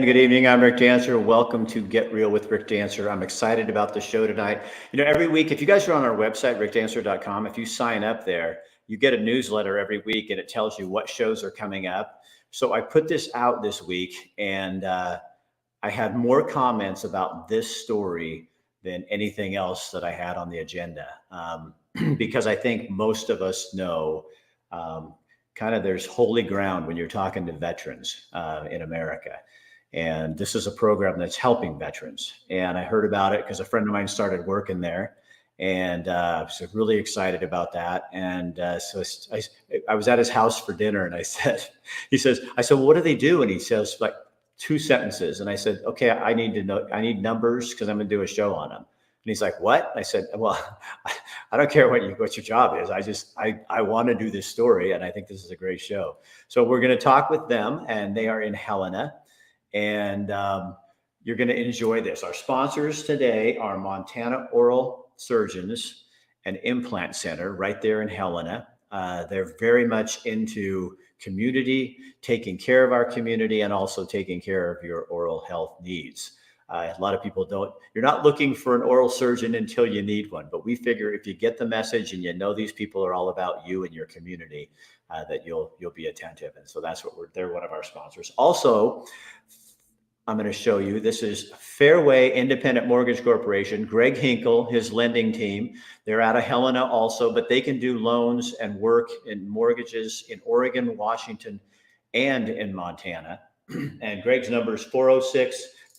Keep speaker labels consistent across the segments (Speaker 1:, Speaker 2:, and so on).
Speaker 1: again, good evening. I'm Rick Dancer. Welcome to Get Real with Rick Dancer. I'm excited about the show tonight. Every week, if you guys are on our website, rickdancer.com, if you sign up there, you get a newsletter every week and it tells you what shows are coming up. So I put this out this week and I had more comments about this story than anything else that I had on the agenda. Because I think most of us know kind of there's holy ground when you're talking to veterans in America. And this is a program that's helping veterans. And I heard about it because a friend of mine started working there. And I was really excited about that. And so I was at his house for dinner and I said, well, what do they do? And he says like 2 sentences. And I said, okay, I need numbers because I'm going to do a show on them. And he's like, what? I said, well, I don't care what your job is. I want to do this story. And I think this is a great show. So we're going to talk with them and they are in Helena. And you're going to enjoy this. Our sponsors today are Montana Oral Surgeons and Implant Center right there in Helena. They're very much into community, taking care of our community, and also taking care of your oral health needs. A lot of people you're not looking for an oral surgeon until you need one, but we figure if you get the message and you know these people are all about you and your community, that you'll be attentive. And so that's they're one of our sponsors. Also, I'm going to show you, this is Fairway Independent Mortgage Corporation, Greg Hinkle, his lending team. They're out of Helena also, but they can do loans and work in mortgages in Oregon, Washington, and in Montana. And Greg's number is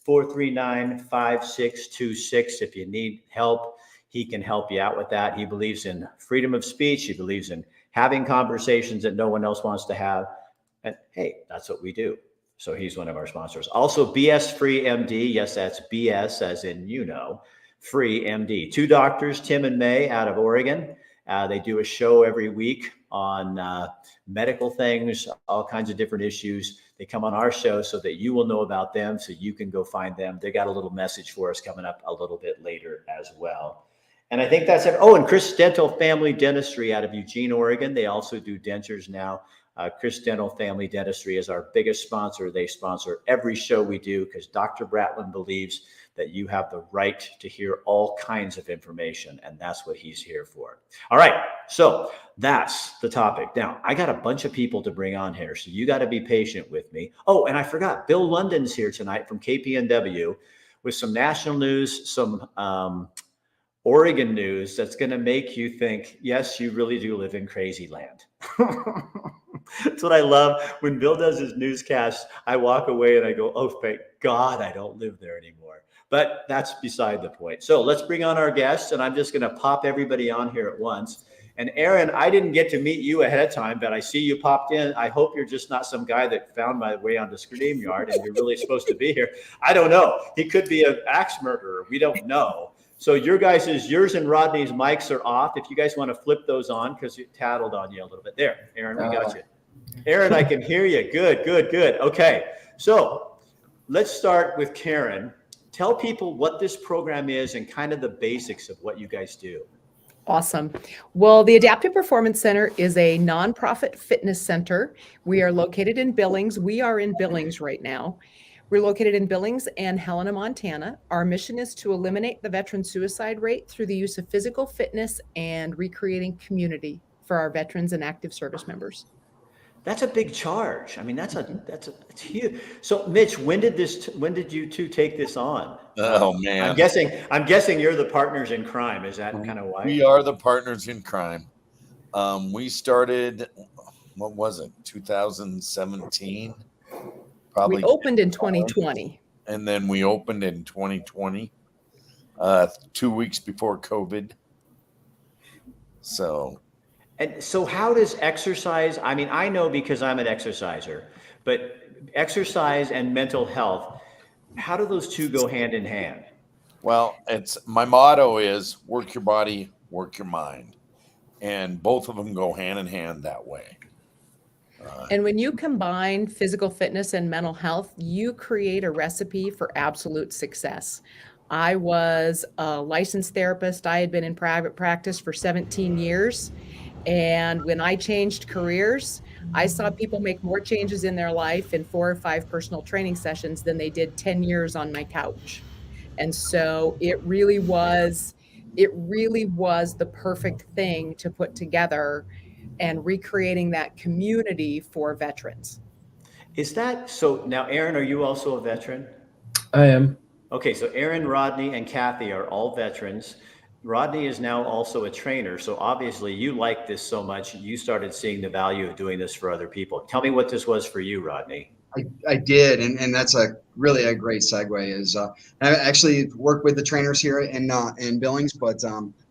Speaker 1: 406-439-5626. If you need help, he can help you out with that. He believes in freedom of speech. He believes in having conversations that no one else wants to have. And hey, that's what we do. So he's one of our sponsors. Also, BS Free MD. Yes, that's BS as in, Free MD. 2 doctors, Tim and May out of Oregon. They do a show every week on medical things, all kinds of different issues. They come on our show so that you will know about them, so you can go find them. They got a little message for us coming up a little bit later as well. And I think that's it. Oh, and Chris Dental Family Dentistry out of Eugene, Oregon. They also do dentures now. Chris Dental Family Dentistry is our biggest sponsor. They sponsor every show we do because Dr. Bratlin believes that you have the right to hear all kinds of information, and that's what he's here for. All right, so that's the topic. Now, I got a bunch of people to bring on here, so you got to be patient with me. Oh, and I forgot, Bill London's here tonight from KPNW with some national news, some Oregon news that's going to make you think, yes, you really do live in crazy land. That's what I love. When Bill does his newscast, I walk away and I go, oh, thank God I don't live there anymore. But that's beside the point. So let's bring on our guests, and I'm just going to pop everybody on here at once. And Aaron, I didn't get to meet you ahead of time, but I see you popped in. I hope you're just not some guy that found my way onto StreamYard and you're really supposed to be here. I don't know. He could be an axe murderer. We don't know. So yours and Rodney's mics are off. If you guys want to flip those on, because it tattled on you a little bit. There, Aaron, we got you. Aaron, I can hear you. Good. Okay, so let's start with Karen. Tell people what this program is and kind of the basics of what you guys do.
Speaker 2: Awesome. Well, the Adaptive Performance Center is a nonprofit fitness center. We are located in Billings. We are in Billings right now. We're located in Billings and Helena, Montana. Our mission is to eliminate the veteran suicide rate through the use of physical fitness and recreating community for our veterans and active service members.
Speaker 1: That's a big charge. I mean, that's huge. So, Mitch, when did you two take this on?
Speaker 3: Oh man,
Speaker 1: I'm guessing you're the partners in crime. Is that kind of why?
Speaker 3: We are the partners in crime. We started, what was it, 2017? Probably.
Speaker 2: We opened in 2020.
Speaker 3: And then we opened in 2020, 2 weeks before COVID.
Speaker 1: And so how does exercise, I mean, I know because I'm an exerciser, but exercise and mental health, how do those two go hand in hand?
Speaker 3: Well, my motto is work your body, work your mind. And both of them go hand in hand that way.
Speaker 2: And when you combine physical fitness and mental health, you create a recipe for absolute success. I was a licensed therapist. I had been in private practice for 17 years. And when I changed careers, I saw people make more changes in their life in 4 or 5 personal training sessions than they did 10 years on my couch. And so it really was the perfect thing to put together and recreating that community for veterans.
Speaker 1: Is that so? Now, Aaron, are you also a veteran?
Speaker 4: I am.
Speaker 1: Okay, so Aaron, Rodney, and Kathy are all veterans. Rodney is now also a trainer. So obviously, you like this so much, you started seeing the value of doing this for other people. Tell me what this was for you, Rodney.
Speaker 5: I did, and that's a really a great segue. Is I actually work with the trainers here in Billings, but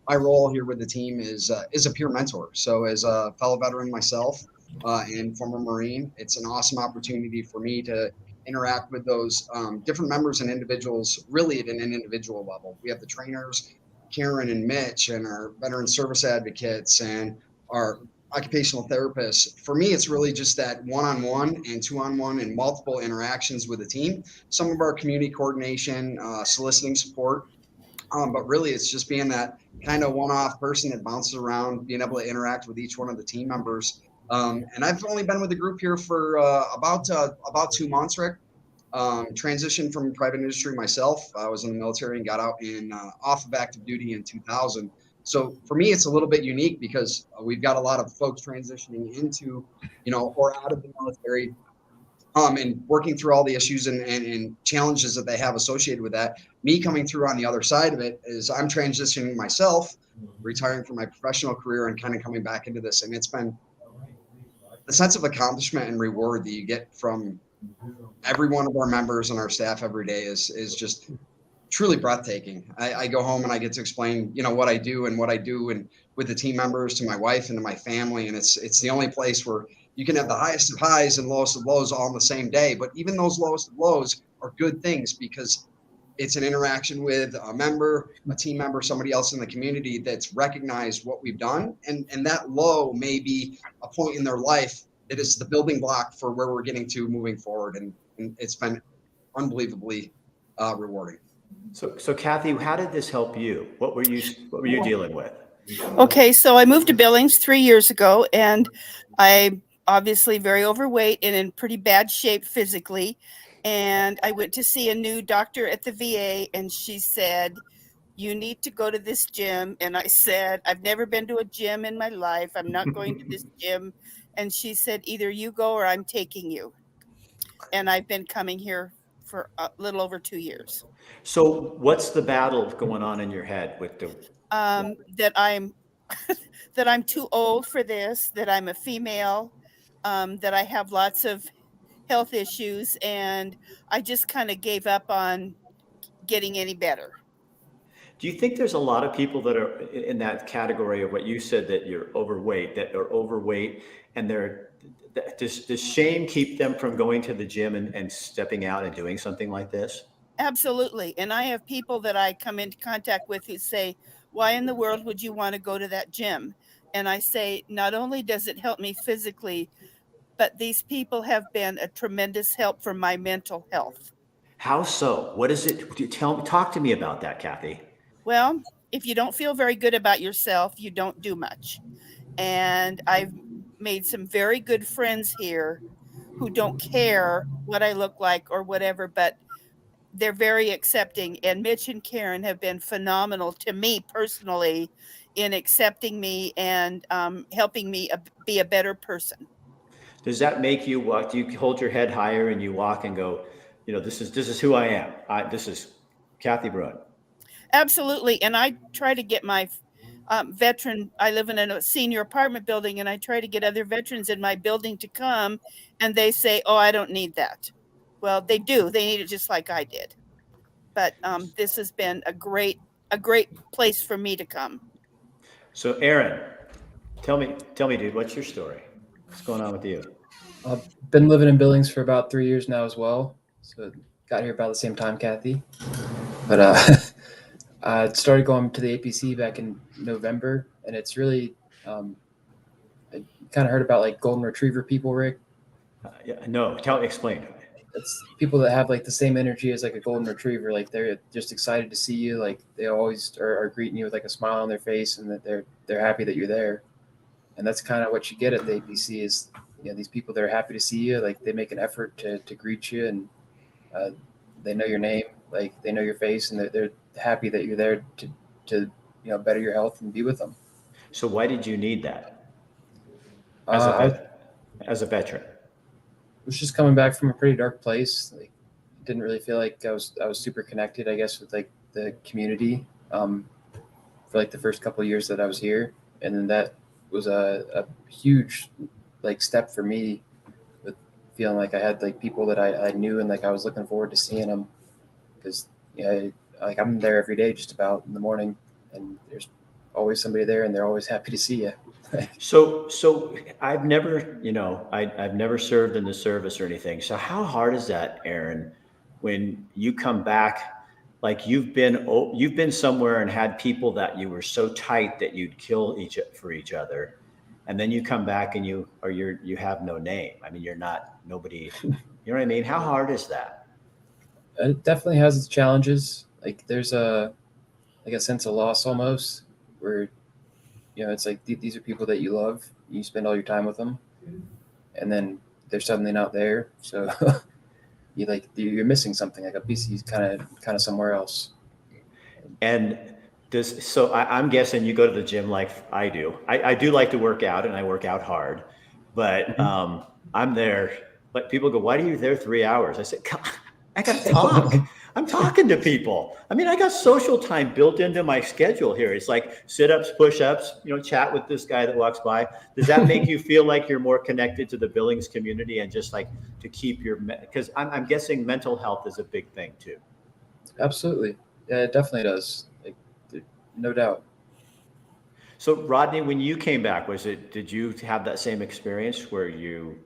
Speaker 5: my role here with the team is a peer mentor. So as a fellow veteran myself and former Marine, it's an awesome opportunity for me to interact with those different members and individuals, really at an individual level. We have the trainers, Karen and Mitch, and our veteran service advocates, and our occupational therapists. For me, it's really just that one-on-one and two-on-one and multiple interactions with the team. Some of our community coordination, soliciting support, but really it's just being that kind of one-off person that bounces around, being able to interact with each one of the team members. And I've only been with the group here for about 2 months, Rick. Transitioned from private industry myself. I was in the military and got out in off of active duty in 2000. So for me, it's a little bit unique because we've got a lot of folks transitioning into, or out of the military, and working through all the issues and challenges that they have associated with that. Me coming through on the other side of it is I'm transitioning myself, retiring from my professional career and kind of coming back into this. And it's been the sense of accomplishment and reward that you get from every one of our members and our staff every day is just truly breathtaking. I go home and I get to explain, what I do and with the team members to my wife and to my family. And it's the only place where you can have the highest of highs and lowest of lows all in the same day. But even those lowest of lows are good things because it's an interaction with a member, a team member, somebody else in the community that's recognized what we've done. And that low may be a point in their life that is the building block for where we're getting to moving forward. And it's been unbelievably rewarding.
Speaker 1: So Kathy, how did this help you? What were you dealing with?
Speaker 6: Okay, so I moved to Billings 3 years ago, and I'm obviously very overweight and in pretty bad shape physically. And I went to see a new doctor at the VA, and she said, "You need to go to this gym." And I said, "I've never been to a gym in my life. I'm not going to this gym." And she said, "Either you go or I'm taking you." And I've been coming here for a little over 2 years.
Speaker 1: So what's the battle going on in your head with the
Speaker 6: That I'm that I'm too old for this, that I'm a female, that I have lots of health issues, and I just kind of gave up on getting any better.
Speaker 1: Do you think there's a lot of people that are in that category of what you said, that that are overweight, and does shame keep them from going to the gym and stepping out and doing something like this?
Speaker 6: Absolutely. And I have people that I come into contact with who say, "Why in the world would you want to go to that gym?" And I say, not only does it help me physically, but these people have been a tremendous help for my mental health.
Speaker 1: How so? What is it? Talk to me about that, Kathy.
Speaker 6: Well, if you don't feel very good about yourself, you don't do much. And I've made some very good friends here who don't care what I look like or whatever, but they're very accepting. And Mitch and Karen have been phenomenal to me personally in accepting me and helping me be a better person.
Speaker 1: Does that make you walk? Do you hold your head higher and you walk and go, this is who I am. This is Kathy Bruin.
Speaker 6: Absolutely. And I try to get my I live in a senior apartment building, and I try to get other veterans in my building to come, and they say, "Oh, I don't need that." Well, they do. They need it just like I did. But this has been a great place for me to come.
Speaker 1: So Aaron, tell me, dude, what's your story? What's going on with you?
Speaker 4: I've been living in Billings for about 3 years now as well. So got here about the same time, Kathy. But I started going to the APC back in November, and it's really I kind of heard about like golden retriever people, Rick.
Speaker 1: Yeah, no, explain.
Speaker 4: It's people that have like the same energy as like a golden retriever. Like they're just excited to see you. Like they always are greeting you with like a smile on their face, and that they're happy that you're there. And that's kind of what you get at the APC is, these people that are happy to see you, like they make an effort to greet you, and they know your name, like they know your face, and they're happy that you're there to better your health and be with them.
Speaker 1: So why did you need that
Speaker 4: I
Speaker 1: as a veteran?
Speaker 4: was just coming back from a pretty dark place. Like, didn't really feel like I was super connected, I guess, with like the community for like the first couple of years that I was here, and then that was a huge like step for me, with feeling like I had like people that I knew, and like I was looking forward to seeing them, because like I'm there every day just about in the morning, and there's always somebody there, and they're always happy to see you.
Speaker 1: So I've never, I've never served in the service or anything. So how hard is that, Aaron, when you come back, like you've been somewhere and had people that you were so tight that you'd kill for each other, and then you come back and you have no name. I mean, you're not nobody. You know what I mean? How hard is that?
Speaker 4: It definitely has its challenges. Like there's a sense of loss almost, where it's like these are people that you love, you spend all your time with them, and then they're suddenly not there. So you're missing something, like a piece of you kind of somewhere else.
Speaker 1: And I'm guessing you go to the gym like I do. I do like to work out, and I work out hard, but I'm there. But people go, "Why are you there 3 hours?" I said, "God, I got to talk. I'm talking to people. I mean, I got social time built into my schedule here. It's like sit-ups, push-ups, chat with this guy that walks by." Does that make you feel like you're more connected to the Billings community, and just like to keep because I'm guessing mental health is a big thing too.
Speaker 4: Absolutely. Yeah, it definitely does. Like, no doubt.
Speaker 1: So Rodney, when you came back, did you have that same experience where you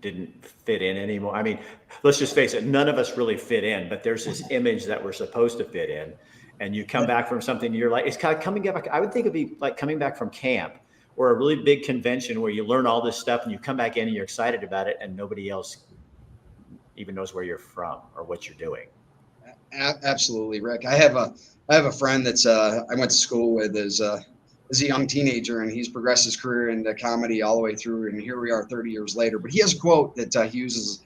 Speaker 1: didn't fit in anymore? I mean, let's just face it, none of us really fit in, but there's this image that we're supposed to fit in, and you come back from something, you're like, it's kind of coming back. I would think it'd be like coming back from camp or a really big convention where you learn all this stuff and you come back in and you're excited about it, and nobody else even knows where you're from or what you're doing.
Speaker 5: Absolutely, Rick. I have a friend that's I went to school with as a young teenager, and he's progressed his career into comedy all the way through, and here we are 30 years later. But he has a quote that he uses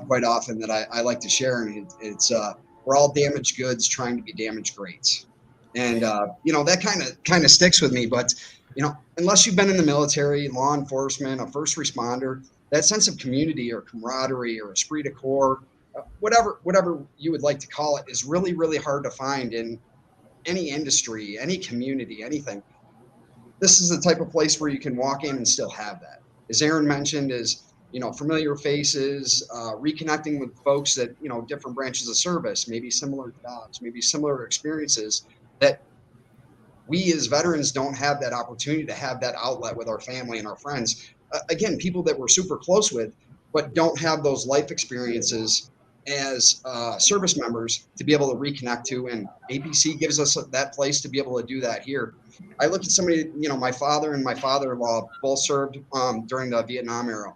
Speaker 5: quite often that I like to share, and it's "We're all damaged goods trying to be damaged greats," and that kind of sticks with me. But unless you've been in the military, law enforcement, a first responder, that sense of community or camaraderie or esprit de corps, whatever you would like to call it, is really, really hard to find in any industry, any community, anything. This is the type of place where you can walk in and still have that. As Aaron mentioned, is familiar faces, reconnecting with folks that different branches of service, maybe similar jobs, maybe similar experiences, that we as veterans don't have that opportunity to have that outlet with our family and our friends. Again, people that we're super close with, but don't have those life experiences as service members to be able to reconnect to, and APC gives us that place to be able to do that here. I look at somebody, my father and my father-in-law both served during the Vietnam era,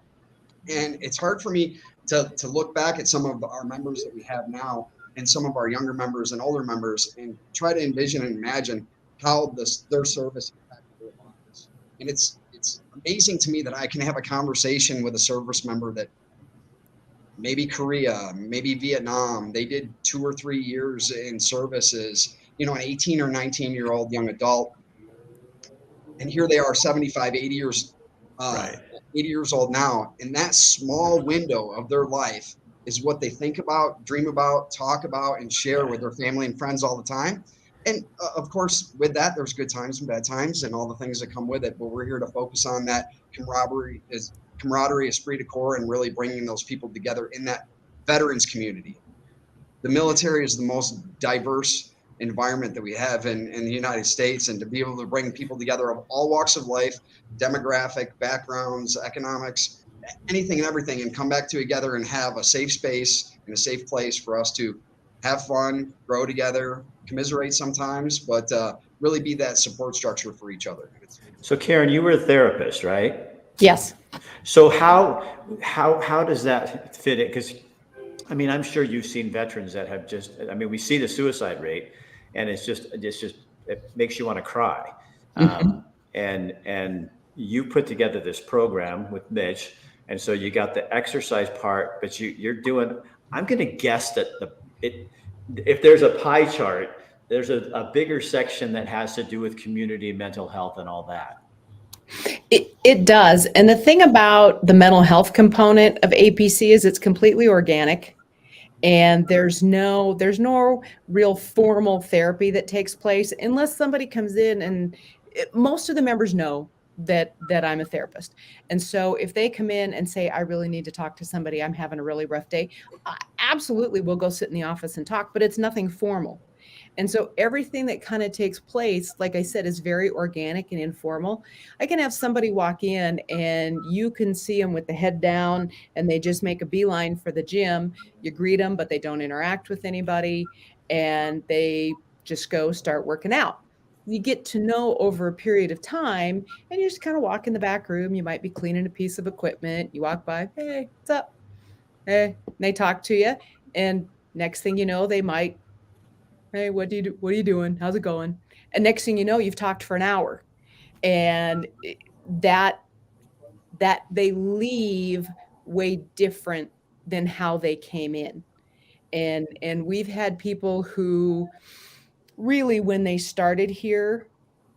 Speaker 5: and it's hard for me to look back at some of our members that we have now and some of our younger members and older members and try to envision and imagine how their service impacted their lives. And it's amazing to me that I can have a conversation with a service member that maybe Korea, maybe Vietnam, they did 2 or 3 years in services, an 18 or 19-year-old young adult. And here they are 75, 80 years,
Speaker 1: Right.
Speaker 5: 80 years old now. And that small window of their life is what they think about, dream about, talk about, and share with their family and friends all the time. And of course, with that, there's good times and bad times and all the things that come with it. But we're here to focus on that camaraderie, esprit de corps, and really bringing those people together in that veterans community. The military is the most diverse environment that we have in the United States, and to be able to bring people together of all walks of life, demographic, backgrounds, economics, anything and everything, and come back together and have a safe space and a safe place for us to have fun, grow together, commiserate sometimes, but really be that support structure for each other.
Speaker 1: So Karen, you were a therapist, right?
Speaker 2: Yes.
Speaker 1: So how does that fit in? Because I mean, I'm sure you've seen veterans that have we see the suicide rate, and it makes you want to cry. And you put together this program with Mitch, and so you got the exercise part, but you're doing. I'm going to guess that if there's a pie chart, there's a bigger section that has to do with community mental health and all that.
Speaker 2: It does. And the thing about the mental health component of APC is it's completely organic. And there's no real formal therapy that takes place unless somebody comes in, and most of the members know that I'm a therapist. And so if they come in and say, I really need to talk to somebody, I'm having a really rough day, absolutely, we'll go sit in the office and talk, but it's nothing formal. And so everything that kind of takes place, like I said, is very organic and informal. I can have somebody walk in and you can see them with the head down and they just make a beeline for the gym. You greet them, but they don't interact with anybody and they just go start working out. You get to know over a period of time and you just kind of walk in the back room. You might be cleaning a piece of equipment. You walk by, hey, what's up? Hey, and they talk to you. And next thing you know, they might, hey, what are you doing? How's it going? And next thing you know, you've talked for an hour. And that they leave way different than how they came in. And we've had people who really, when they started here,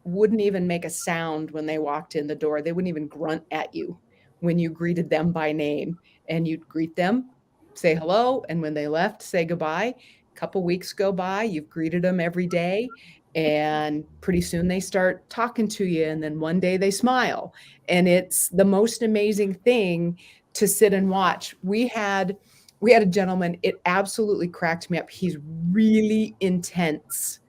Speaker 2: wouldn't even make a sound when they walked in the door. They wouldn't even grunt at you when you greeted them by name. And you'd greet them, say hello, and when they left, say goodbye. Couple weeks go by, you've greeted them every day, and pretty soon they start talking to you, and then one day they smile, and it's the most amazing thing to sit and watch. We had a gentleman, it absolutely cracked me up. He's really intense.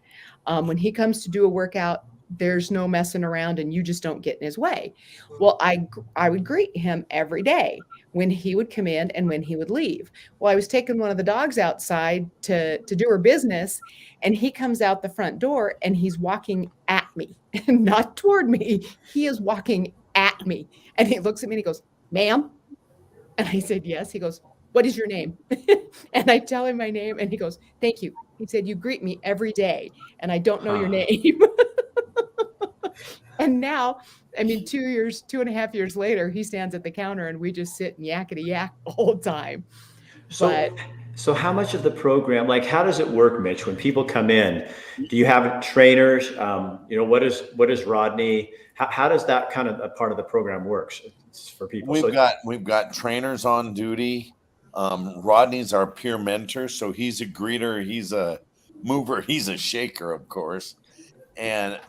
Speaker 2: When he comes to do a workout, there's no messing around and you just don't get in his way. Well, I would greet him every day when he would come in and when he would leave. Well, I was taking one of the dogs outside to do her business, and he comes out the front door and he's walking at me, not toward me. He is walking at me. And he looks at me and he goes, ma'am. And I said, yes. He goes, what is your name? And I tell him my name and he goes, thank you. He said, you greet me every day and I don't know your name. And now, I mean, 2.5 years later, he stands at the counter and we just sit and yakety yak the whole time.
Speaker 1: So how much of the program, like, how does it work, Mitch? When people come in, do you have trainers? What is Rodney? How does that kind of a part of the program works for people?
Speaker 3: We've got trainers on duty. Rodney's our peer mentor, so he's a greeter, he's a mover, he's a shaker, of course.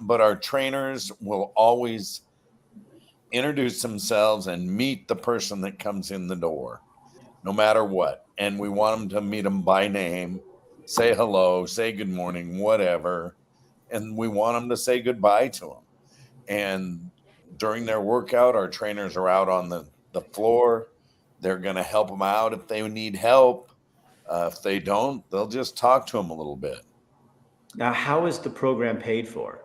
Speaker 3: But our trainers will always introduce themselves and meet the person that comes in the door, no matter what. And we want them to meet them by name, say hello, say good morning, whatever. And we want them to say goodbye to them. And during their workout, our trainers are out on the floor. They're going to help them out if they need help. If they don't, they'll just talk to them a little bit.
Speaker 1: Now, how is the program paid for?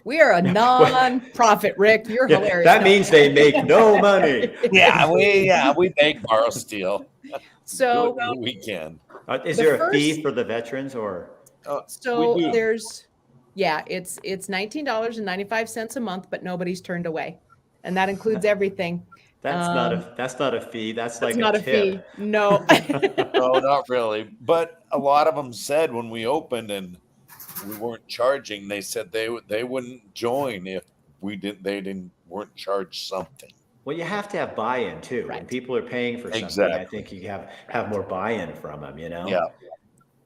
Speaker 2: We are a non-profit, Rick. You're hilarious.
Speaker 1: That means they make no money.
Speaker 3: we beg, borrow, steal.
Speaker 2: So
Speaker 3: we can.
Speaker 1: Is there a fee for the veterans or?
Speaker 2: So it's $19.95 a month, but nobody's turned away, and that includes everything.
Speaker 1: That's not a fee. That's like
Speaker 2: not
Speaker 1: a
Speaker 2: tip. Fee. No.
Speaker 3: No, not really. But a lot of them said when we opened and we weren't charging, they said they wouldn't join if they weren't charged something.
Speaker 1: Well, you have to have buy-in too.
Speaker 2: Right.
Speaker 1: When people are paying for something,
Speaker 3: Exactly.
Speaker 1: I think you have more buy-in from them,
Speaker 3: Yeah.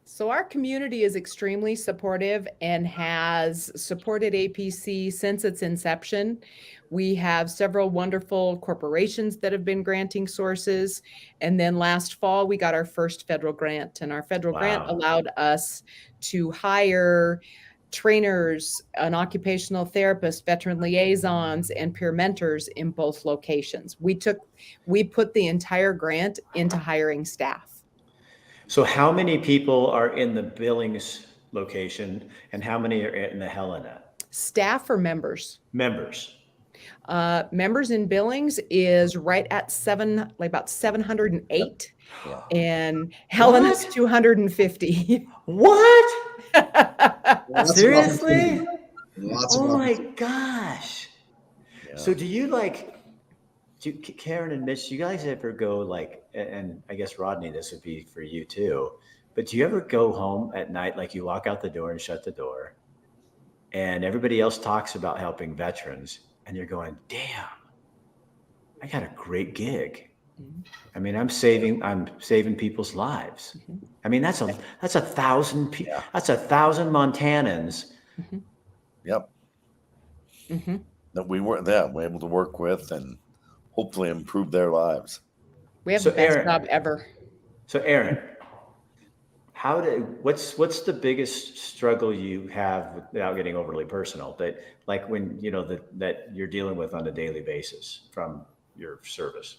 Speaker 2: So our community is extremely supportive and has supported APC since its inception. We have several wonderful corporations that have been granting sources. And then last fall, we got our first federal grant, and our federal grant allowed us to hire trainers, an occupational therapist, veteran liaisons, and peer mentors in both locations. We put the entire grant into hiring staff.
Speaker 1: So how many people are in the Billings location and how many are in the Helena?
Speaker 2: Staff or members?
Speaker 1: Members.
Speaker 2: Members in Billings is right at about 708.
Speaker 3: Yeah.
Speaker 2: And Helena's 250.
Speaker 1: What?
Speaker 5: Lots of
Speaker 1: Seriously?
Speaker 5: opportunity. Lots of
Speaker 1: Oh my
Speaker 5: opportunity.
Speaker 1: gosh. So do you Karen and Mitch, do you guys ever go like, and I guess Rodney, this would be for you too, but do you ever go home at night, like you walk out the door and shut the door and everybody else talks about helping veterans and you're going, damn, I got a great gig. I mean, I'm saving people's lives. I mean, that's a 1,000 people.
Speaker 3: Yeah.
Speaker 1: That's 1,000 Montanans.
Speaker 3: Yep. That we're able to work with and hopefully improve their lives.
Speaker 2: We have
Speaker 1: So
Speaker 2: the best
Speaker 1: Aaron-
Speaker 2: job ever.
Speaker 1: So Aaron, what's the biggest struggle you have without getting overly personal that like when, that you're dealing with on a daily basis from your service?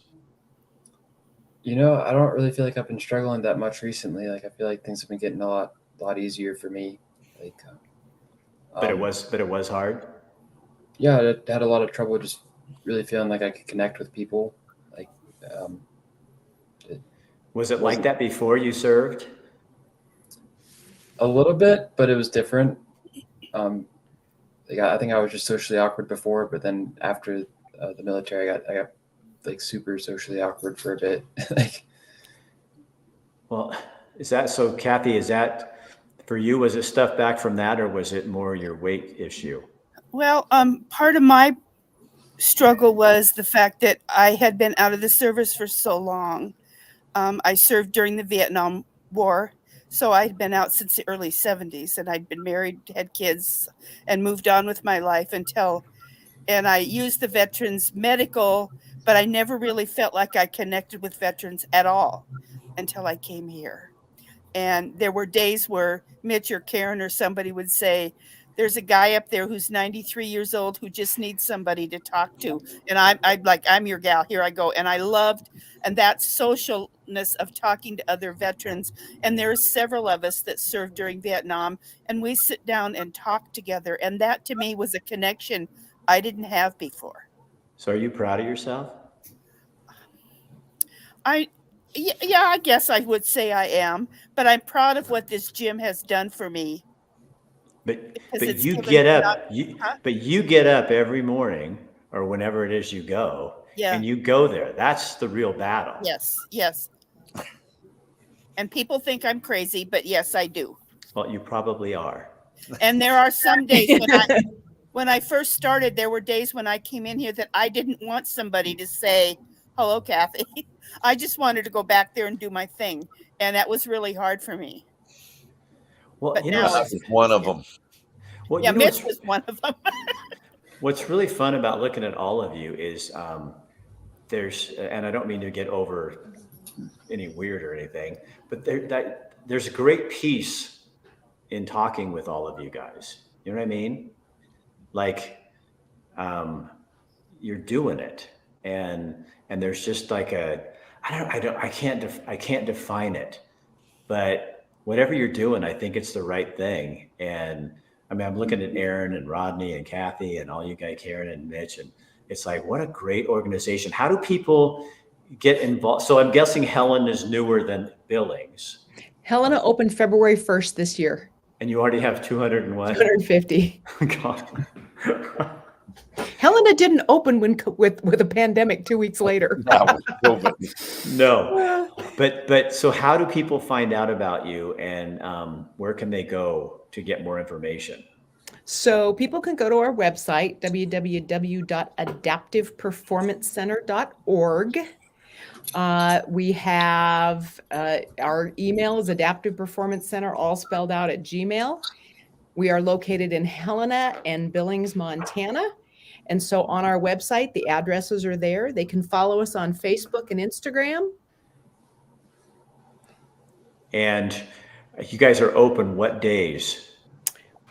Speaker 4: I don't really feel like I've been struggling that much recently. Like I feel like things have been getting a lot easier for me. Like,
Speaker 1: But it was hard.
Speaker 4: yeah, I had a lot of trouble just really feeling like I could connect with people. Like,
Speaker 1: Was it like that before you served?
Speaker 4: a little bit, but it was different. Like I think I was just socially awkward before, but then after the military, I got like super socially awkward for a bit. Like,
Speaker 1: Well, is that so, Kathy? Is that for you? Was it stuff back from that, or was it more your weight issue?
Speaker 6: Well, part of my struggle was the fact that I had been out of the service for so long. I served during the Vietnam War, so I'd been out since the early 70s, and I'd been married, had kids, and moved on with my life and I used the veterans medical, but I never really felt like I connected with veterans at all until I came here. And there were days where Mitch or Karen or somebody would say, there's a guy up there who's 93 years old who just needs somebody to talk to. And I'm like, I'm your gal. Here I go. And I loved, and that socialness of talking to other veterans. And there's several of us that served during Vietnam, and we sit down and talk together. And that to me was a connection I didn't have before.
Speaker 1: So, are you proud of yourself?
Speaker 6: Yeah, I guess I would say I am, but I'm proud of what this gym has done for me.
Speaker 1: But
Speaker 6: it's
Speaker 1: you
Speaker 6: given
Speaker 1: get
Speaker 6: me
Speaker 1: up.
Speaker 6: Huh?
Speaker 1: But you get up every morning or whenever it is you go,
Speaker 6: Yeah.
Speaker 1: and you go there. That's the real battle.
Speaker 6: Yes. And people think I'm crazy, but yes, I do.
Speaker 1: Well, you probably are.
Speaker 6: And there are some days when I first started, there were days when I came in here that I didn't want somebody to say, hello, Kathy. I just wanted to go back there and do my thing. And that was really hard for me.
Speaker 1: Well,
Speaker 6: But
Speaker 1: you
Speaker 6: now
Speaker 1: know,
Speaker 3: That's one of them.
Speaker 1: well,
Speaker 6: yeah,
Speaker 1: you know
Speaker 6: Mitch was one of them.
Speaker 1: what's really fun about looking at all of you is and I don't mean to get over any weird or anything, but there's a great peace in talking with all of you guys. You know what I mean? Like, you're doing it, and there's just like I can't define it, but whatever you're doing, I think it's the right thing. And I mean, I'm looking at Aaron and Rodney and Kathy and all you guys, Karen and Mitch, and it's like, what a great organization. How do people get involved? So I'm guessing Helen is newer than Billings.
Speaker 2: Helena opened February 1st this year.
Speaker 1: And you already have 201?
Speaker 2: 250.
Speaker 1: God.
Speaker 2: Helena didn't open with a pandemic 2 weeks later.
Speaker 3: That was COVID.
Speaker 1: No, but so how do people find out about you, and where can they go to get more information?
Speaker 2: So people can go to our website, www.adaptiveperformancecenter.org. We have our email is Adaptive Performance Center, all spelled out at Gmail. We are located in Helena and Billings, Montana. And so on our website, the addresses are there. They can follow us on Facebook and Instagram.
Speaker 1: And you guys are open what days?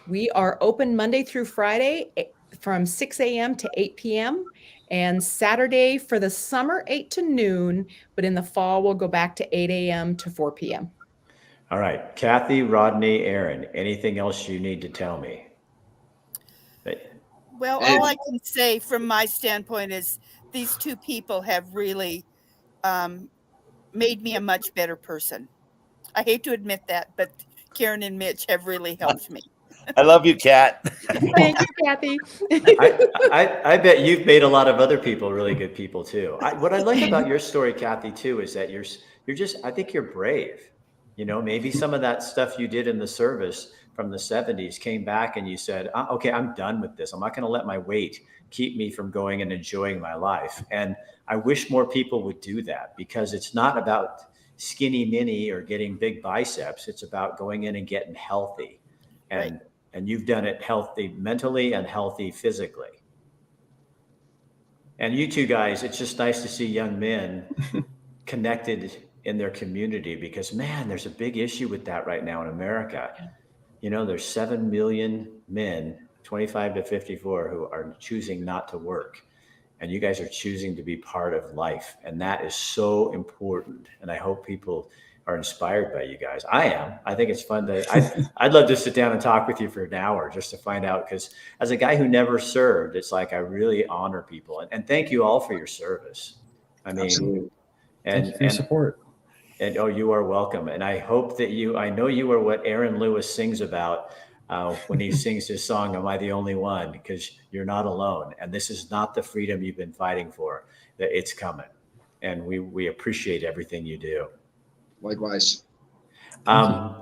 Speaker 2: We are open Monday through Friday from 6 a.m. to 8 p.m. and Saturday for the summer, 8 to noon. But in the fall, we'll go back to 8 a.m. to 4 p.m.
Speaker 1: All right. Kathy, Rodney, Aaron, anything else you need to tell me?
Speaker 6: Well, all I can say from my standpoint is these two people have really made me a much better person. I hate to admit that, but Karen and Mitch have really helped me.
Speaker 3: I love you, Kat.
Speaker 2: Thank you, Kathy.
Speaker 1: I bet you've made a lot of other people really good people too. What I like about your story, Kathy, too, is that you're just, I think you're brave. You know, maybe some of that stuff you did in the service from the 70s came back and you said, okay, I'm done with this. I'm not going to let my weight keep me from going and enjoying my life. And I wish more people would do that, because it's not about skinny mini or getting big biceps. It's about going in and getting healthy. And,
Speaker 6: Right.
Speaker 1: and you've done it healthy mentally and healthy physically. And you two guys, it's just nice to see young men connected in their community, because man, there's a big issue with that right now in America. You know, there's 7 million men, 25 to 54, who are choosing not to work. And you guys are choosing to be part of life. And that is so important. And I hope people are inspired by you guys. I am. I think it's fun I'd love to sit down and talk with you for an hour just to find out, because as a guy who never served, it's like I really honor people. And thank you all for your service. I mean,
Speaker 5: Absolutely.
Speaker 4: Thank you for your support.
Speaker 1: And oh, you are welcome. And I hope that I know you are what Aaron Lewis sings about when he sings his song, Am I the Only One? Because you're not alone. And this is not the freedom you've been fighting for, that it's coming. And we appreciate everything you do.
Speaker 5: Likewise.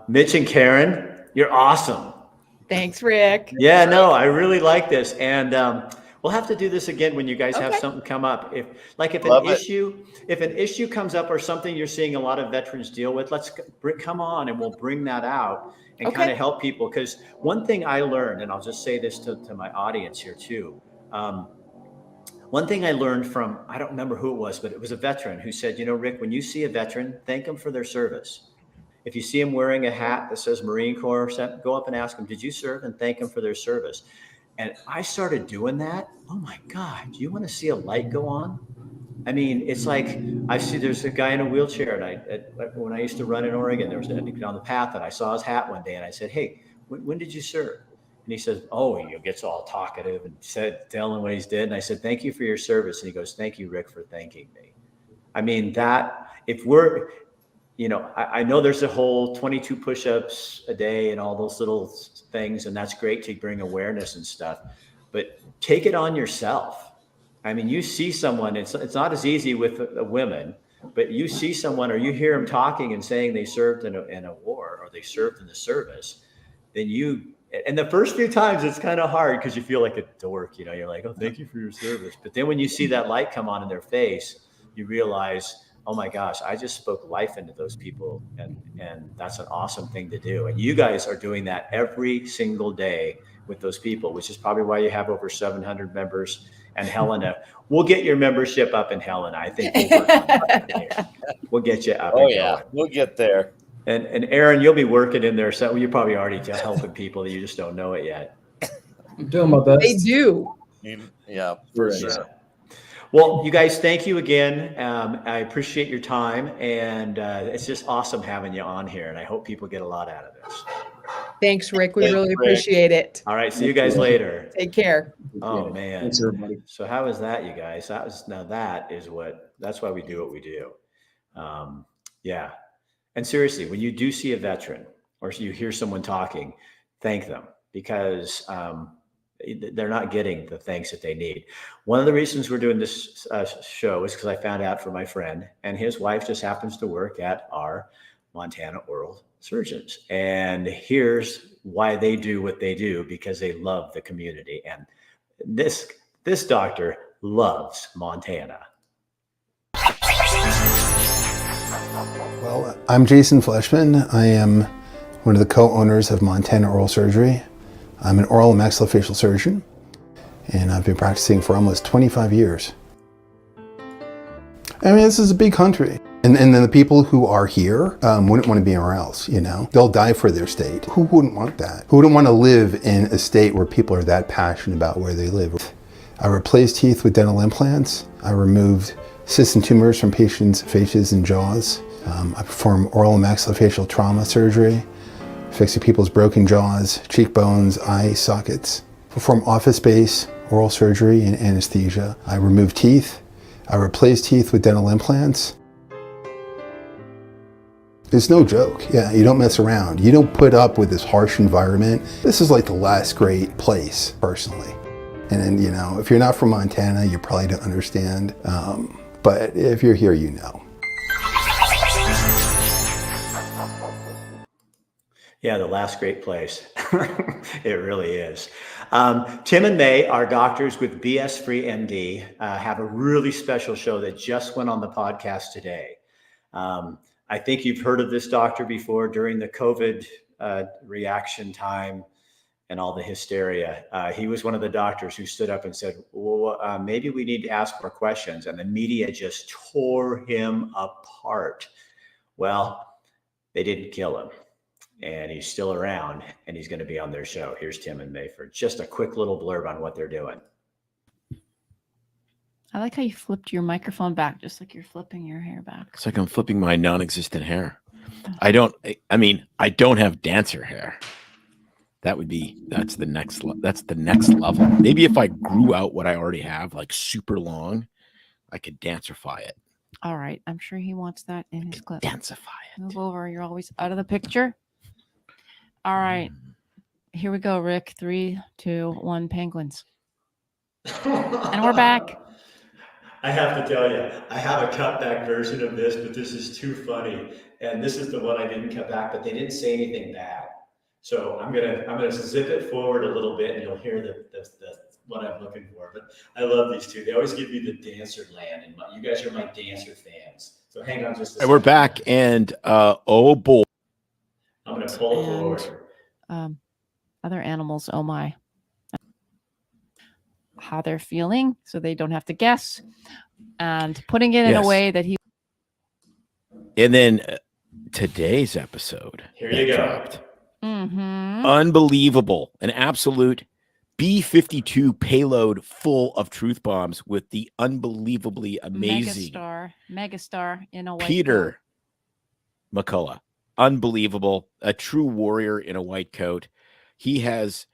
Speaker 1: Mitch and Karen, you're awesome.
Speaker 2: Thanks, Rick.
Speaker 1: Yeah, no, I really like this. And we'll have to do this again when you guys have
Speaker 2: Okay.
Speaker 1: something come up. If
Speaker 3: Love
Speaker 1: an
Speaker 3: it.
Speaker 1: issue comes up or something you're seeing a lot of veterans deal with, come on and we'll bring that out and
Speaker 2: Okay.
Speaker 1: kind of help people. Because one thing I learned, and I'll just say this to my audience here too. One thing I learned from, I don't remember who it was, but it was a veteran who said, you know, Rick, when you see a veteran, thank them for their service. If you see them wearing a hat that says Marine Corps, go up and ask them, did you serve? And thank them for their service. And I started doing that. Oh my God, do you want to see a light go on? I mean, it's like, there's a guy in a wheelchair, and when I used to run in Oregon, there was on the path, and I saw his hat one day, and I said, hey, when did you serve? And he says, oh, he gets all talkative and telling what he's did. And I said, thank you for your service. And he goes, thank you, Rick, for thanking me. I mean, if we're, you know, I know there's a whole 22 push-ups a day and all those little things, and that's great to bring awareness and stuff, but take it on yourself. I mean, you see someone, it's not as easy with women, but you see someone or you hear them talking and saying they served in a war or they served in the service, and the first few times it's kind of hard because you feel like a dork, you know, you're like, oh, thank you for your service. But then when you see that light come on in their face, you realize, oh my gosh, I just spoke life into those people. And that's an awesome thing to do. And you guys are doing that every single day with those people, which is probably why you have over 700 members. And Helena, we'll get your membership up in Helena. I think we'll work on that here. We'll get you up.
Speaker 3: Oh yeah, we'll get there.
Speaker 1: And Aaron, you'll be working in there. So you're probably already helping people. You just don't know it yet.
Speaker 4: I'm doing my best.
Speaker 2: They do.
Speaker 3: Yeah, for
Speaker 5: Right.
Speaker 3: sure.
Speaker 1: Well, you guys, thank you again. I appreciate your time, and it's just awesome having you on here. And I hope people get a lot out of this.
Speaker 2: Thanks, Rick. We
Speaker 3: Thanks,
Speaker 2: really
Speaker 3: Rick.
Speaker 2: appreciate it.
Speaker 1: All right, see you guys later.
Speaker 2: Take care.
Speaker 1: Oh man.
Speaker 5: Thanks, everybody.
Speaker 1: So how was that, you guys? That's why we do what we do. Yeah. And seriously, when you do see a veteran or you hear someone talking, thank them, because they're not getting the thanks that they need. One of the reasons we're doing this show is because I found out from my friend, and his wife just happens to work at our Montana oral surgeons. And here's why they do what they do, because they love the community. And this doctor loves Montana.
Speaker 7: Well, I'm Jason Fleshman. I am one of the co-owners of Montana Oral Surgery. I'm an oral and maxillofacial surgeon, and I've been practicing for almost 25 years. I mean, this is a big country. And then the people who are here wouldn't want to be anywhere else, you know? They'll die for their state. Who wouldn't want that? Who wouldn't want to live in a state where people are that passionate about where they live? I replaced teeth with dental implants. I removed cysts and tumors from patients' faces and jaws. I perform oral and maxillofacial trauma surgery, fixing people's broken jaws, cheekbones, eye sockets. Perform office-based oral surgery and anesthesia. I remove teeth. I replace teeth with dental implants. It's no joke. Yeah, you don't mess around. You don't put up with this harsh environment. This is like the last great place, personally. And then, you know, if you're not from Montana, you probably don't understand. But if you're here, you know.
Speaker 1: Yeah, the last great place. It really is. Tim and May, our doctors with BS Free MD, have a really special show that just went on the podcast today. I think you've heard of this doctor before during the COVID reaction time and all the hysteria. He was one of the doctors who stood up and said, well, maybe we need to ask more questions. And the media just tore him apart. Well, they didn't kill him. And he's still around, and he's going to be on their show. Here's Tim and May for just a quick little blurb on what they're doing.
Speaker 8: I like how you flipped your microphone back, just like you're flipping your hair back.
Speaker 9: It's like I'm flipping my non-existent hair. I don't have dancer hair. That's the next level. Maybe if I grew out what I already have, like super long, I could dancerify it.
Speaker 8: All right. I'm sure he wants that in his clip.
Speaker 9: Densify it.
Speaker 8: Move over. You're always out of the picture. All right. Here we go, Rick. 3, 2, 1, penguins. And we're back.
Speaker 1: I have to tell you, I have a cutback version of this, but this is too funny. And this is the one I didn't cut back, but they didn't say anything bad. So I'm gonna zip it forward a little bit, and you'll hear the what I'm looking for. But I love these two. They always give me the dancer land, and you guys are my dancer fans. So hang on just a second.
Speaker 9: We're back, and oh boy.
Speaker 1: I'm gonna pull it forward.
Speaker 8: Other animals, oh my. How they're feeling, so they don't have to guess. And putting it in a way that he.
Speaker 9: And then today's episode.
Speaker 1: Here you go.
Speaker 9: Dropped.
Speaker 8: Mm-hmm.
Speaker 9: Unbelievable. An absolute B-52 payload full of truth bombs with the unbelievably amazing
Speaker 8: megastar in a white
Speaker 9: Peter McCullough. Unbelievable. A true warrior in a white coat. He has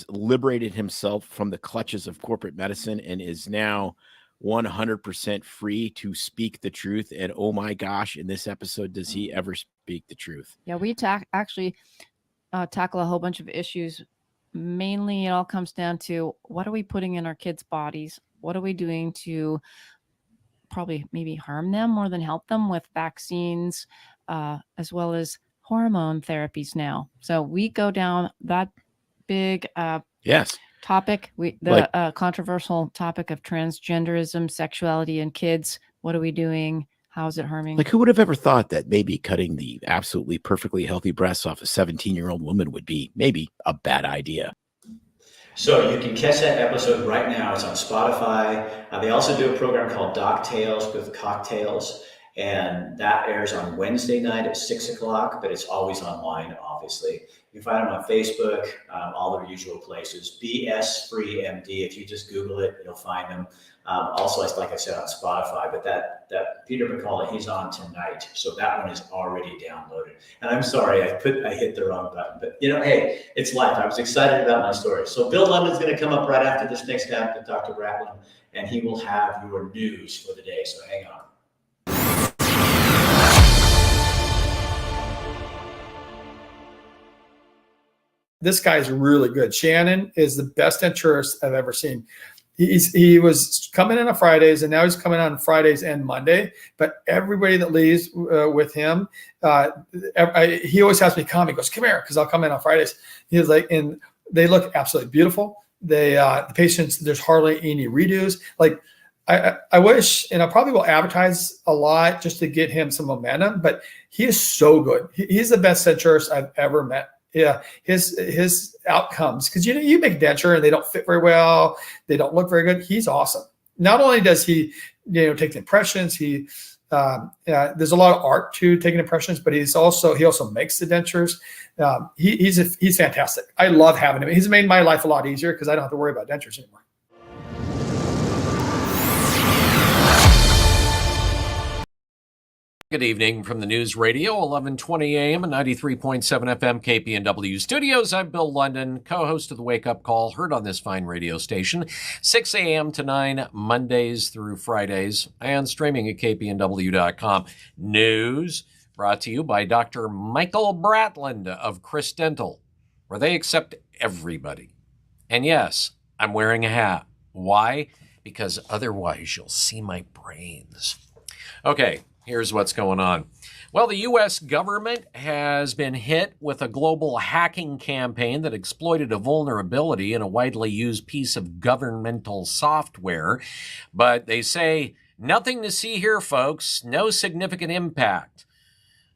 Speaker 9: liberated himself from the clutches of corporate medicine and is now 100% free to speak the truth. And oh my gosh, in this episode, does he ever speak the truth?
Speaker 8: Yeah, we actually tackle a whole bunch of issues. Mainly, it all comes down to what are we putting in our kids' bodies? What are we doing to probably maybe harm them more than help them with vaccines, as well as hormone therapies now. So we go down that big topic, controversial topic of transgenderism, sexuality in kids. What are we doing? How is it harming?
Speaker 9: Like, who would have ever thought that maybe cutting the absolutely perfectly healthy breasts off a 17-year-old woman would be maybe a bad idea?
Speaker 1: So you can catch that episode right now. It's on Spotify. They also do a program called Doc Tales with Cocktails, and that airs on Wednesday night at 6:00, but it's always online, obviously. You can find them on Facebook, all the usual places. BS Free MD. If you just Google it, you'll find them. Also, like I said, on Spotify. But that Peter McCullough, he's on tonight, so that one is already downloaded. And I'm sorry, I hit the wrong button. But hey, it's life. I was excited about my story. So Bill London's going to come up right after this next half with Dr. Bratlin, and he will have your news for the day. So hang on.
Speaker 10: This guy's really good. Shannon is the best denturist I've ever seen. He was coming in on Fridays, and now he's coming on Fridays and Monday. But everybody that leaves with him, he always has me come. He goes, "Come here," because I'll come in on Fridays. He's like, and they look absolutely beautiful. The patients, there's hardly any redos. Like, I wish, and I probably will advertise a lot just to get him some momentum. But he is so good. He's the best denturist I've ever met. Yeah, his outcomes, because you make denture and they don't fit very well, they don't look very good. He's awesome. Not only does he take the impressions, there's a lot of art to taking impressions, but he also makes the dentures. He's fantastic. I love having him. He's made my life a lot easier because I don't have to worry about dentures anymore.
Speaker 11: Good evening from the News Radio, 1120 AM and 93.7 FM KPNW studios. I'm Bill London, co-host of the Wake Up Call, heard on this fine radio station, 6 a.m. to 9, Mondays through Fridays, and streaming at kpnw.com. News brought to you by Dr. Michael Bratland of Chris Dental, where they accept everybody. And yes, I'm wearing a hat. Why? Because otherwise you'll see my brains. Okay, here's what's going on. Well, the U.S. government has been hit with a global hacking campaign that exploited a vulnerability in a widely used piece of governmental software. But they say, nothing to see here, folks. No significant impact.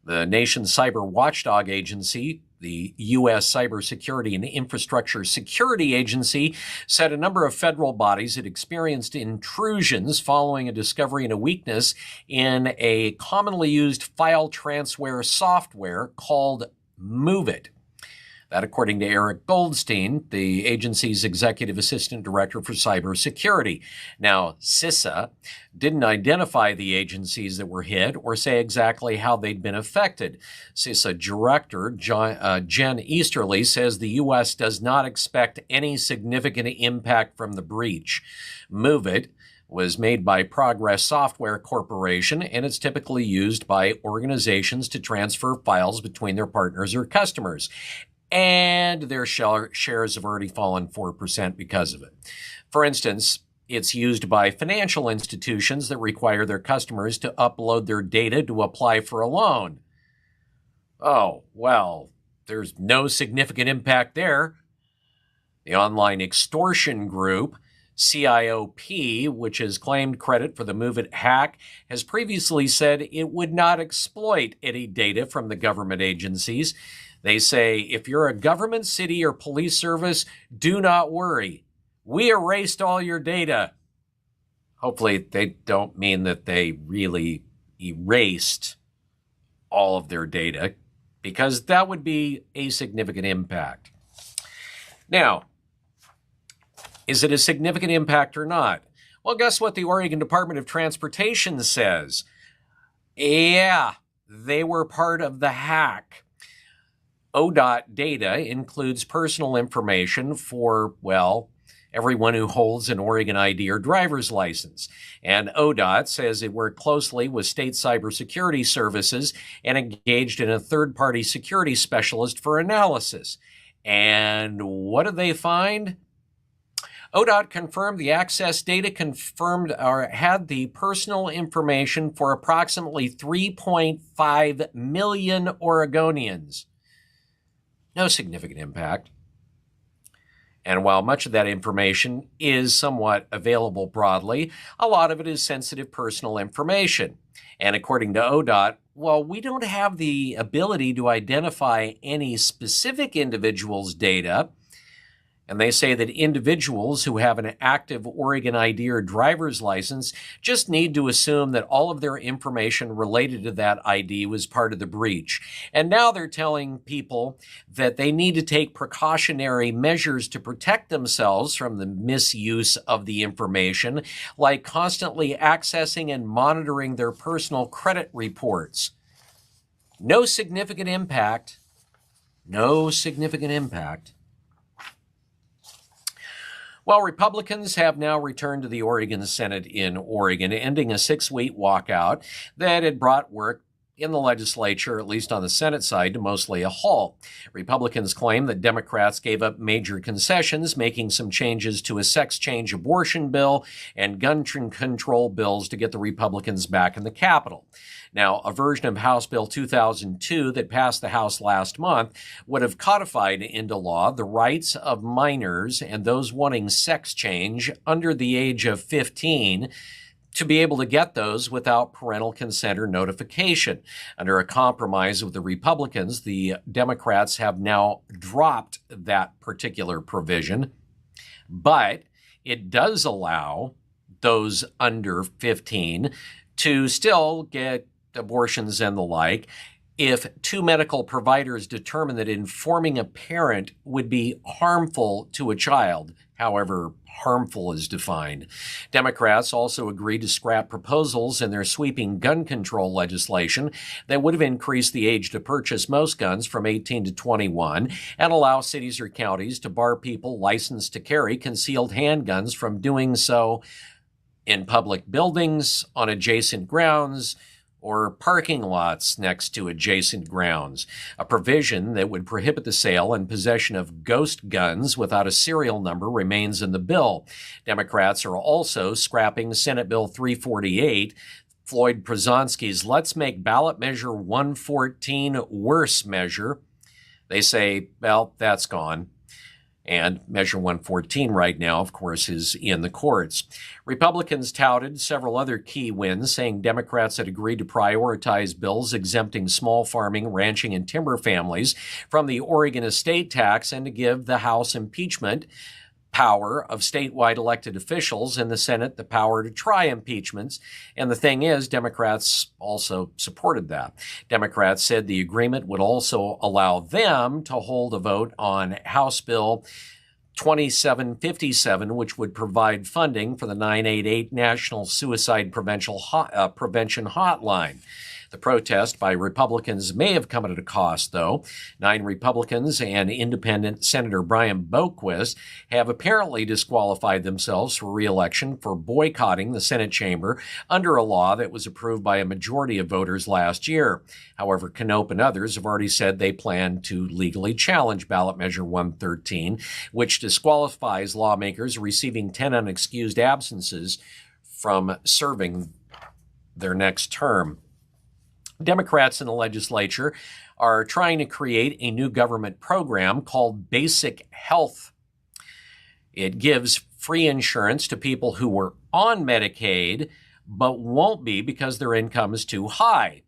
Speaker 11: The nation's cyber watchdog agency, the U.S. Cybersecurity and Infrastructure Security Agency, said a number of federal bodies had experienced intrusions following a discovery and a weakness in a commonly used file transfer software called MoveIt. That, according to Eric Goldstein, the agency's executive assistant director for cybersecurity. Now, CISA didn't identify the agencies that were hit or say exactly how they'd been affected. CISA director Jen Easterly says the U.S. does not expect any significant impact from the breach. MoveIt was made by Progress Software Corporation, and it's typically used by organizations to transfer files between their partners or customers. And their shares have already fallen 4% because of it. For instance, it's used by financial institutions that require their customers to upload their data to apply for a loan. Oh, well, there's no significant impact there. The online extortion group, CIOP, which has claimed credit for the MoveIt hack, has previously said it would not exploit any data from the government agencies. They say, if you're a government, city, or police service, do not worry. We erased all your data. Hopefully they don't mean that they really erased all of their data, because that would be a significant impact. Now, is it a significant impact or not? Well, guess what the Oregon Department of Transportation says? Yeah, they were part of the hack. ODOT data includes personal information for, well, everyone who holds an Oregon ID or driver's license. And ODOT says it worked closely with state cybersecurity services and engaged in a third-party security specialist for analysis. And what did they find? ODOT confirmed the access data had the personal information for approximately 3.5 million Oregonians. No significant impact. And while much of that information is somewhat available broadly, a lot of it is sensitive personal information. And according to ODOT, well, we don't have the ability to identify any specific individual's data. And they say that individuals who have an active Oregon ID or driver's license just need to assume that all of their information related to that ID was part of the breach. And now they're telling people that they need to take precautionary measures to protect themselves from the misuse of the information, like constantly accessing and monitoring their personal credit reports. No significant impact. No significant impact. Well, Republicans have now returned to the Oregon Senate in Oregon, ending a 6-week walkout that had brought work in the legislature, at least on the Senate side, to mostly a halt. Republicans claim that Democrats gave up major concessions, making some changes to a sex change abortion bill and gun control bills to get the Republicans back in the Capitol. Now, a version of House Bill 2002 that passed the House last month would have codified into law the rights of minors and those wanting sex change under the age of 15 to be able to get those without parental consent or notification. Under a compromise with the Republicans, the Democrats have now dropped that particular provision, but it does allow those under 15 to still get abortions and the like if two medical providers determine that informing a parent would be harmful to a child, however harmful is defined. Democrats also agreed to scrap proposals in their sweeping gun control legislation that would have increased the age to purchase most guns from 18 to 21 and allow cities or counties to bar people licensed to carry concealed handguns from doing so in public buildings, on adjacent grounds, or parking lots next to adjacent grounds, a provision that would prohibit the sale and possession of ghost guns without a serial number remains in the bill. Democrats are also scrapping Senate Bill 348, Floyd Przonski's Let's Make Ballot Measure 114 Worse measure. They say, well, that's gone. And Measure 114 right now, of course, is in the courts. Republicans touted several other key wins, saying Democrats had agreed to prioritize bills exempting small farming, ranching, and timber families from the Oregon estate tax and to give the House impeachment power of statewide elected officials and the Senate the power to try impeachments. And the thing is, Democrats also supported that. Democrats said the agreement would also allow them to hold a vote on House Bill 2757, which would provide funding for the 988 National Suicide Prevention Hotline. The protest by Republicans may have come at a cost, though. 9 Republicans and independent Senator Brian Boquist have apparently disqualified themselves for re-election for boycotting the Senate chamber under a law that was approved by a majority of voters last year. However, Knopp and others have already said they plan to legally challenge Ballot Measure 113, which disqualifies lawmakers receiving 10 unexcused absences from serving their next term. Democrats in the legislature are trying to create a new government program called Basic Health. It gives free insurance to people who were on Medicaid but won't be because their income is too high.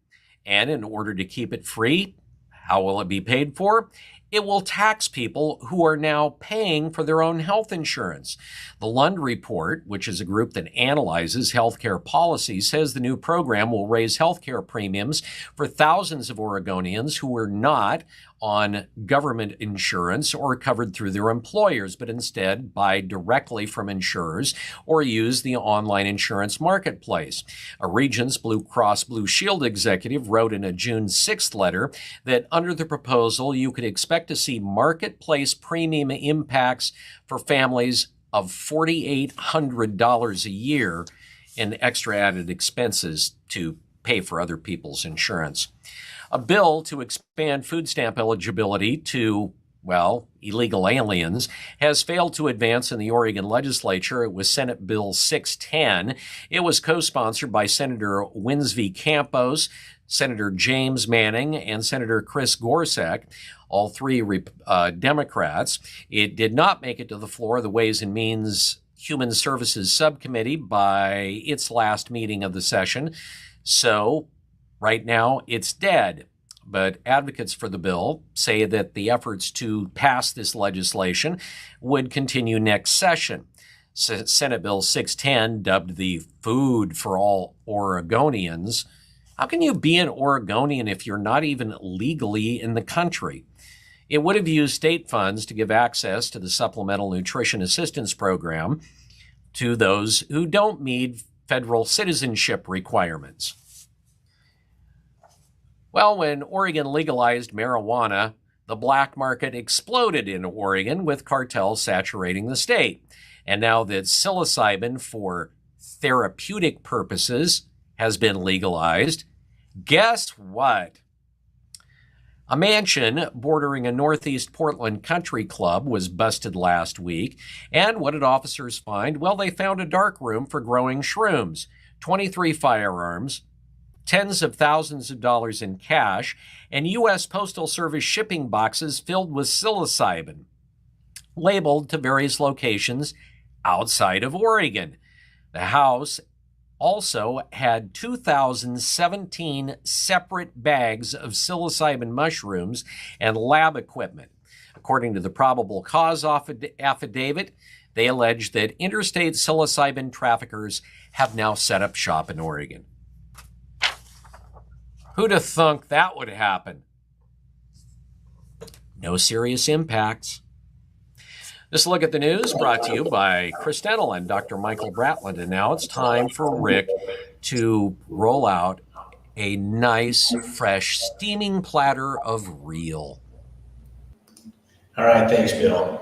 Speaker 11: And in order to keep it free, how will it be paid for? It will tax people who are now paying for their own health insurance. The Lund Report, which is a group that analyzes healthcare policy, says the new program will raise healthcare premiums for thousands of Oregonians who are not on government insurance or covered through their employers, but instead buy directly from insurers or use the online insurance marketplace. A Regents Blue Cross Blue Shield executive wrote in a June 6th letter that under the proposal, you could expect to see marketplace premium impacts for families of $4,800 a year in extra added expenses to pay for other people's insurance. A bill to expand food stamp eligibility to, well, illegal aliens has failed to advance in the Oregon legislature. It was Senate Bill 610. It was co-sponsored by Senator Winsby Campos, Senator James Manning, and Senator Chris Gorsuch, all three Democrats. It did not make it to the floor of the Ways and Means Human Services Subcommittee by its last meeting of the session. So right now, it's dead. But advocates for the bill say that the efforts to pass this legislation would continue next session. Senate Bill 610, dubbed the Food for All Oregonians. How can you be an Oregonian if you're not even legally in the country? It would have used state funds to give access to the Supplemental Nutrition Assistance Program to those who don't meet federal citizenship requirements. Well, when Oregon legalized marijuana, the black market exploded in Oregon with cartels saturating the state. And now that psilocybin for therapeutic purposes has been legalized, guess what? A mansion bordering a Northeast Portland country club was busted last week. And what did officers find? Well, they found a dark room for growing shrooms, 23 firearms, tens of thousands of dollars in cash, and U.S. Postal Service shipping boxes filled with psilocybin, labeled to various locations outside of Oregon. The house also had 2,017 separate bags of psilocybin mushrooms and lab equipment. According to the probable cause affidavit, they allege that interstate psilocybin traffickers have now set up shop in Oregon. Who'd have thunk that would happen? No serious impacts. This look at the news brought to you by Chris Dental and Dr. Michael Bratland. And now it's time for Rick to roll out a nice, fresh, steaming platter of real.
Speaker 1: All right, thanks, Bill.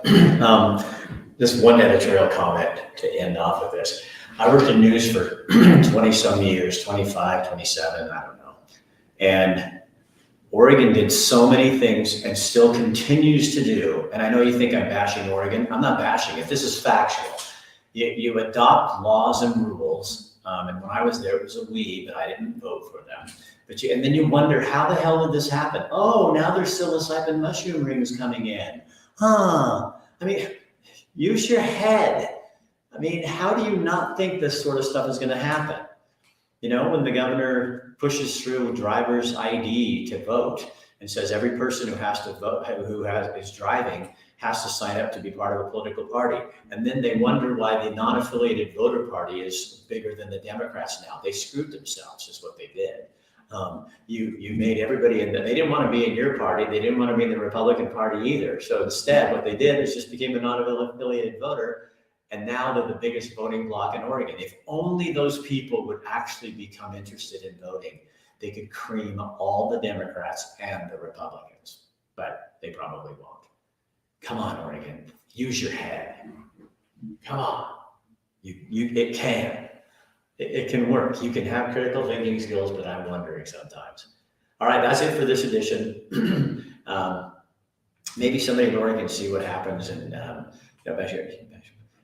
Speaker 1: Just one editorial comment to end off of this. I worked in news for 20 some years, 25, 27, I don't know. And Oregon did so many things and still continues to do. And I know you think I'm bashing Oregon. I'm not bashing it. This is factual. You adopt laws and rules. And when I was there, it was a we, but I didn't vote for them. And then you wonder, how the hell did this happen? Oh, now there's psilocybin mushroom rings coming in. Huh. I mean, use your head. I mean, how do you not think this sort of stuff is going to happen? You know, when the governor pushes through driver's ID to vote and says every person who has to vote, is driving, has to sign up to be part of a political party. And then they wonder why the non-affiliated voter party is bigger than the Democrats now. They screwed themselves, is what they did. You made everybody in they didn't want to be in your party. They didn't want to be in the Republican Party either. So instead, what they did is just became a non-affiliated voter. And now they're the biggest voting bloc in Oregon. If only those people would actually become interested in voting, they could cream all the Democrats and the Republicans, but they probably won't. Come on, Oregon, use your head. Come on, it can. It can work. You can have critical thinking skills, but I'm wondering sometimes. All right, that's it for this edition. Maybe somebody in Oregon see what happens and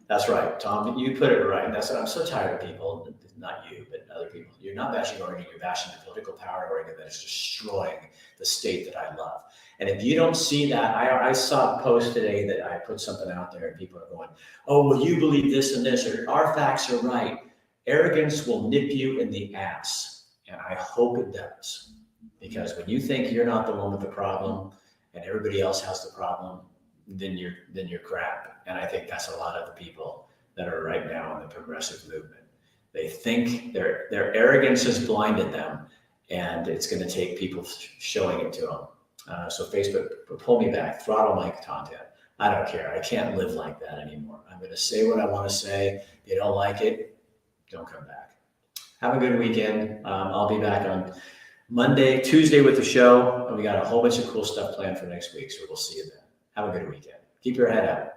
Speaker 1: that's right, Tom. You put it right. I'm so tired of people, not you, but other people. You're not bashing Oregon. You're bashing the political power in Oregon that is destroying the state that I love. And if you don't see that, I saw a post today that I put something out there, and people are going, "Oh, well, you believe this and this, or our facts are right." Arrogance will nip you in the ass, and I hope it does, because when you think you're not the one with the problem, and everybody else has the problem, then you're crap. And I think that's a lot of the people that are right now in the progressive movement. They think their arrogance has blinded them, and it's going to take people showing it to them. So Facebook, pull me back, throttle my content. I don't care. I can't live like that anymore. I'm going to say what I want to say. If you don't like it, don't come back. Have a good weekend. I'll be back on Tuesday with the show. And we got a whole bunch of cool stuff planned for next week. So we'll see you then. Have a good weekend. Keep your head up.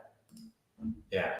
Speaker 1: Yeah.